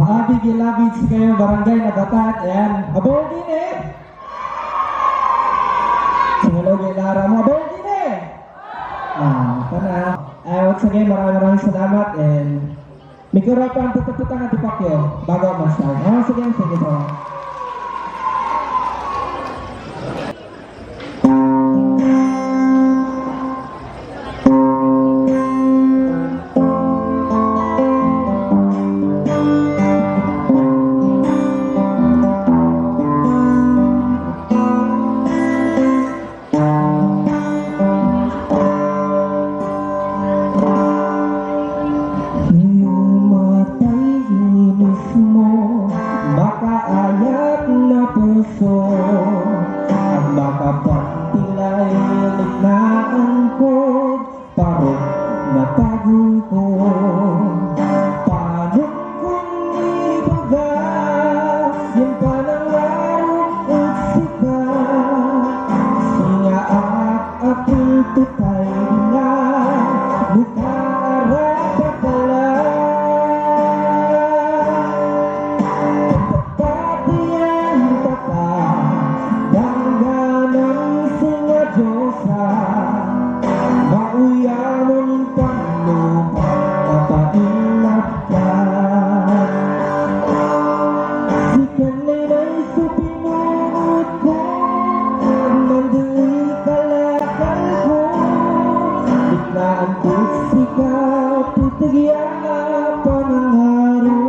Maabig ilabig sa kayong barangay na batat. Ayan. Abong din eh. Singalog ilara mo. Abong din eh. Kana. Once again, maraming salamat. And may kura pa ang putang-putang at ipakyo bago ma-start. Once again, thank you so much. Ang makapagtilay liglaan ko, parang natago ko. Paano kung ibaga yung panangarap at sikat? Singaak at tutay na nakaarap pa pala. Mauyaman panlupang napainap ka. Si kanila'y supinunod ko, nando'y kalakal ko. Biglaan ko't sikap, itigya pa ng araw.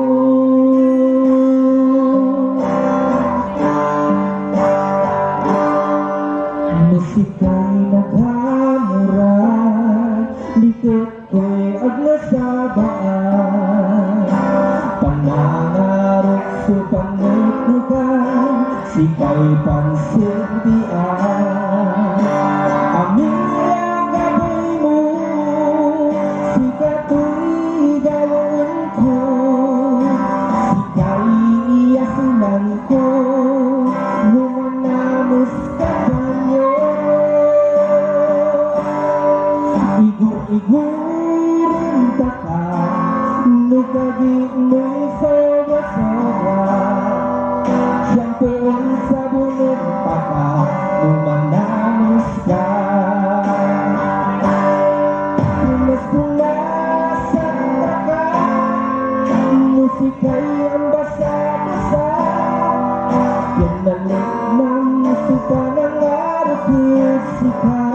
Musika'y naghamuray, likod ko'y aglasabaan. Panangarap sa panitukan, sika'y pansilbian. Aming gabay mo, sika'y gawin ko. Sika'y iyasinan ko, lumanamos ka banyo. Igur-igurin ka ka, nukagi mo'y sobra-sobra. Siyempre ang sabunod pa ka, lumanamos ka. Pumas-pula sa taka, musika'y ang basa-basa. Yan nalit ng supa ng araw, sika.